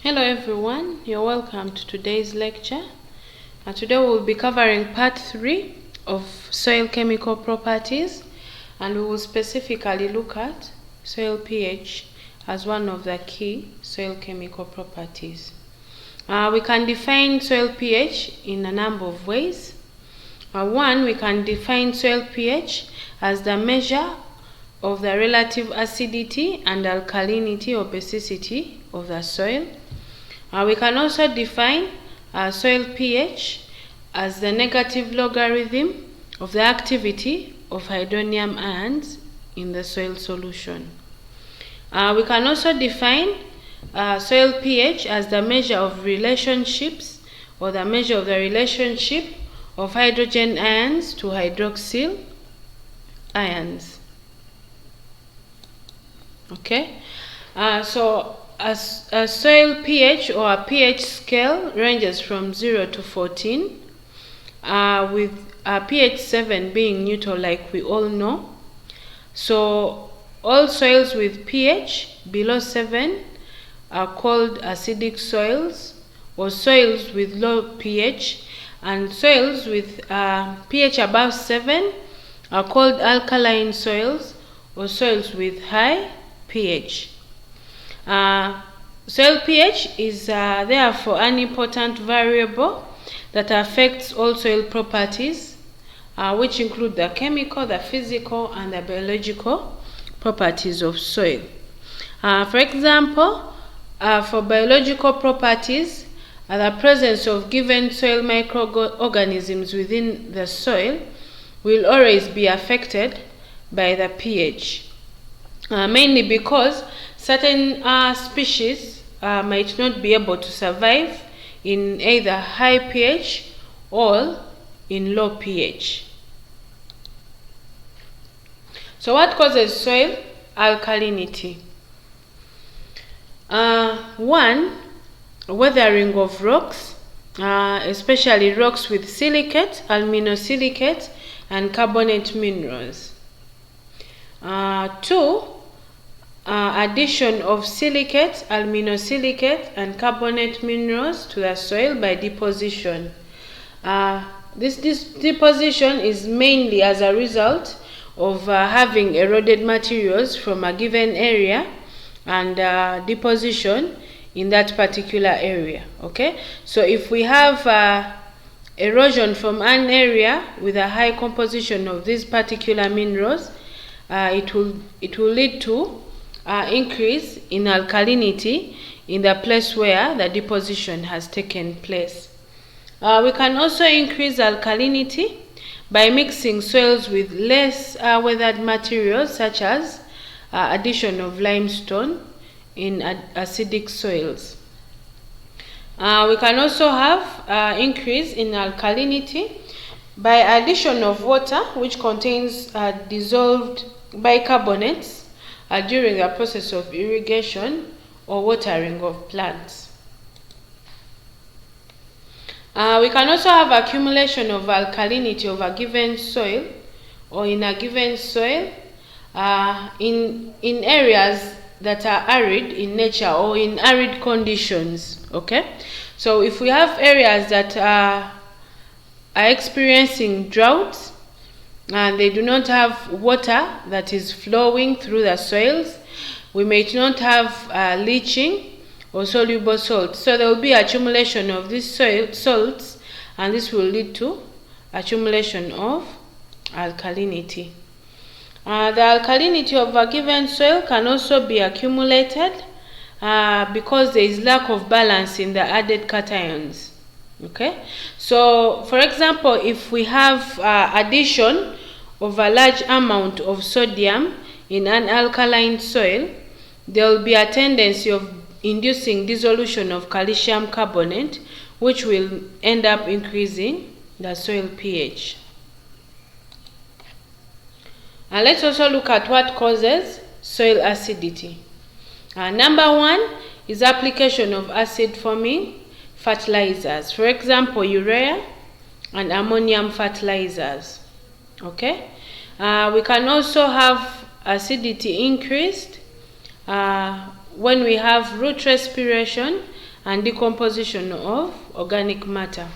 Hello everyone, you're welcome to today's lecture. Today we'll be covering part 3 of soil chemical properties, and we will specifically look at soil pH as one of the key soil chemical properties. We can define soil pH in a number of ways. One, we can define soil pH as the measure of the relative acidity and alkalinity or basicity of the soil. We can also define soil pH as the negative logarithm of the activity of hydronium ions in the soil solution. We can also define soil pH as the measure of relationships, or the measure of the relationship of hydrogen ions to hydroxyl ions. Okay, so as a soil pH or a pH scale ranges from 0 to 14, with pH 7 being neutral, like we all know. So all soils with pH below 7 are called acidic soils, or soils with low pH, and soils with pH above 7 are called alkaline soils, or soils with high pH. Soil pH is therefore an important variable that affects all soil properties, which include the chemical, the physical, and the biological properties of soil. For example, for biological properties, the presence of given soil microorganisms within the soil will always be affected by the pH, mainly because certain species might not be able to survive in either high pH or in low pH. So what causes soil alkalinity? One, weathering of rocks, especially rocks with silicate, aluminosilicate, and carbonate minerals. Two, addition of silicate, aluminosilicate, and carbonate minerals to the soil by deposition. This deposition is mainly as a result of having eroded materials from a given area and deposition in that particular area. Okay, so if we have erosion from an area with a high composition of these particular minerals, it will lead to increase in alkalinity in the place where the deposition has taken place. We can also increase alkalinity by mixing soils with less weathered materials, such as addition of limestone in acidic soils. We can also have increase in alkalinity by addition of water, which contains dissolved bicarbonates during the process of irrigation or watering of plants. We can also have accumulation of alkalinity of a given soil, or in a given soil, in areas that are arid in nature or in arid conditions. Okay, so if we have areas that are experiencing droughts and they do not have water that is flowing through the soils, we may not have leaching or soluble salts. So there will be accumulation of these salts, and this will lead to accumulation of alkalinity. The alkalinity of a given soil can also be accumulated because there is lack of balance in the added cations. Okay, so for example, if we have addition of a large amount of sodium in an alkaline soil, there will be a tendency of inducing dissolution of calcium carbonate, which will end up increasing the soil pH. And let's also look at what causes soil acidity. Number one is application of acid forming fertilizers, for example, urea and ammonium fertilizers. Okay, we can also have acidity increased when we have root respiration and decomposition of organic matter.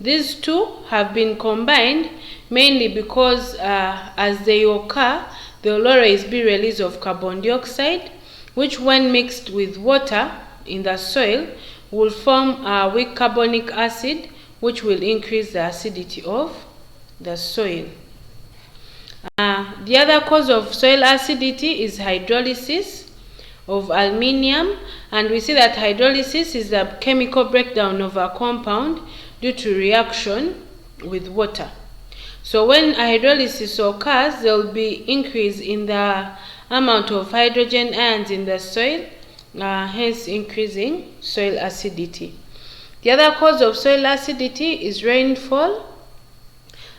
These two have been combined mainly because as they occur, there will always be release of carbon dioxide, which when mixed with water in the soil will form a weak carbonic acid, which will increase the acidity of the soil. The other cause of soil acidity is hydrolysis of aluminium, and we see that hydrolysis is the chemical breakdown of a compound due to reaction with water. So when hydrolysis occurs, there will be increase in the amount of hydrogen ions in the soil, hence increasing soil acidity. The other cause of soil acidity is rainfall,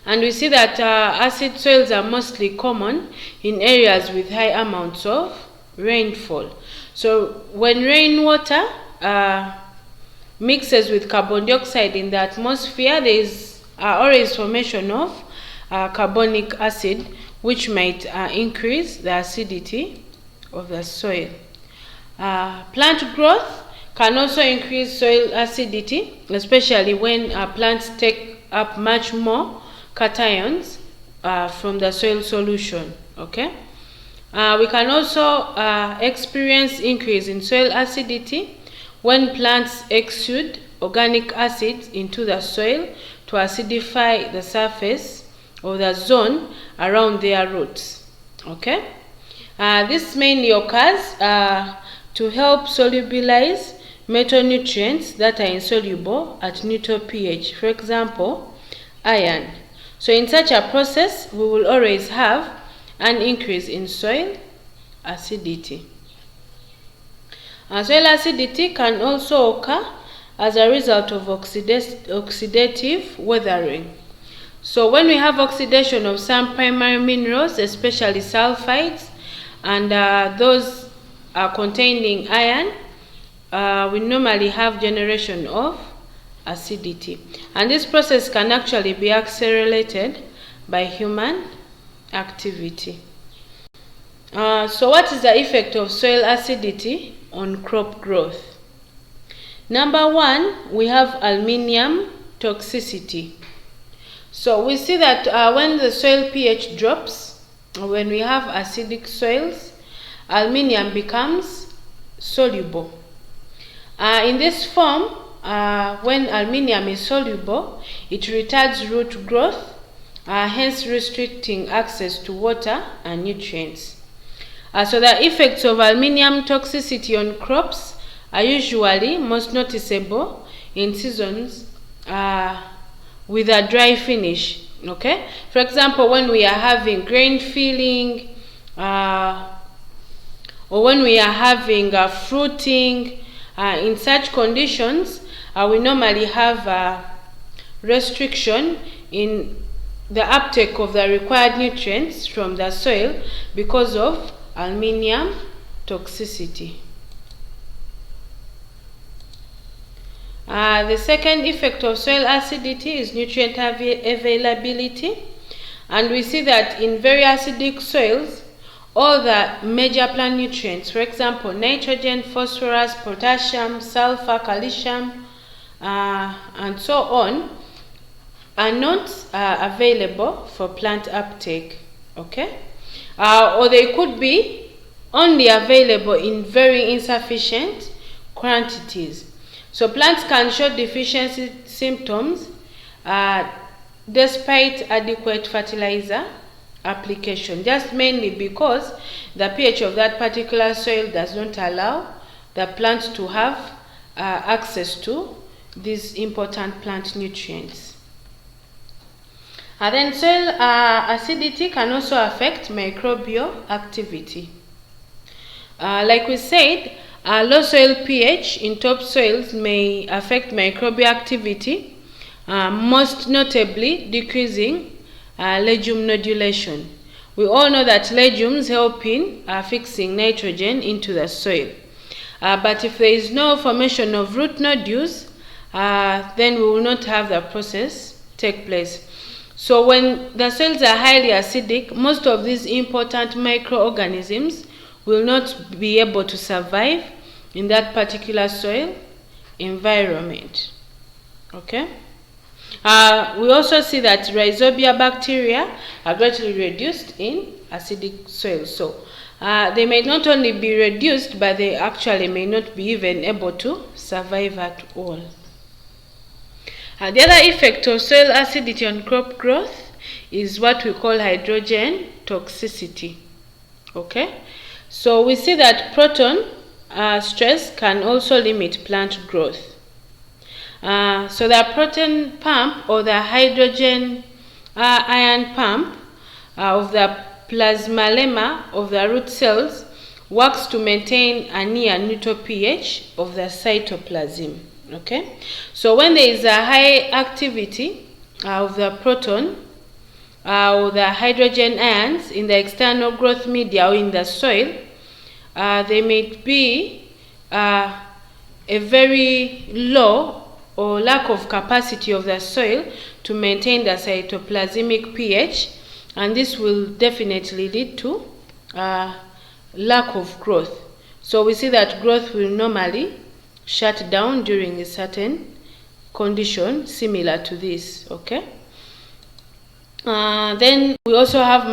and we see that acid soils are mostly common in areas with high amounts of rainfall. So when rainwater mixes with carbon dioxide in the atmosphere, there is always formation of carbonic acid, which might increase the acidity of the soil. Plant growth can also increase soil acidity, especially when plants take up much more cations from the soil solution. Okay, we can also experience increase in soil acidity when plants exude organic acids into the soil to acidify the surface or the zone around their roots. Okay, this mainly occurs to help solubilize metal nutrients that are insoluble at neutral pH, for example, iron. So in such a process, we will always have an increase in soil acidity. Soil acidity can also occur as a result of oxidative weathering. So when we have oxidation of some primary minerals, especially sulfides, and those are containing iron, we normally have generation of acidity. And this process can actually be accelerated by human activity. So what is the effect of soil acidity on crop growth? Number one, we have aluminium toxicity. So we see that when the soil pH drops, when we have acidic soils, aluminium becomes soluble. In this form, when aluminium is soluble, it retards root growth, hence restricting access to water and nutrients. So the effects of aluminium toxicity on crops are usually most noticeable in seasons with a dry finish. Okay, for example, when we are having grain filling, or when we are having fruiting, in such conditions, we normally have a restriction in the uptake of the required nutrients from the soil because of aluminium toxicity. The second effect of soil acidity is nutrient availability, and we see that in very acidic soils, all the major plant nutrients, for example, nitrogen, phosphorus, potassium, sulfur, calcium, and so on, are not available for plant uptake. Okay, or they could be only available in very insufficient quantities. So plants can show deficiency symptoms despite adequate fertilizer application, just mainly because the pH of that particular soil does not allow the plant to have access to these important plant nutrients. Then soil acidity can also affect microbial activity. Like we said, low soil pH in topsoils may affect microbial activity, most notably decreasing legume nodulation. We all know that legumes help in fixing nitrogen into the soil. But if there is no formation of root nodules, then we will not have the process take place. So when the soils are highly acidic, most of these important microorganisms will not be able to survive in that particular soil, environment. Okay. We also see that rhizobia bacteria are greatly reduced in acidic soil. So they may not only be reduced, but they actually may not be even able to survive at all. The other effect of soil acidity on crop growth is what we call hydrogen toxicity. Okay, so we see that proton stress can also limit plant growth. So the proton pump or the hydrogen ion pump of the plasmalemma of the root cells works to maintain a near neutral pH of the cytoplasm. Okay, so when there is a high activity of the proton or the hydrogen ions in the external growth media or in the soil, there may be a very low or lack of capacity of the soil to maintain the cytoplasmic pH, and this will definitely lead to lack of growth. So we see that growth will normally shut down during a certain condition similar to this. Okay. Then we also have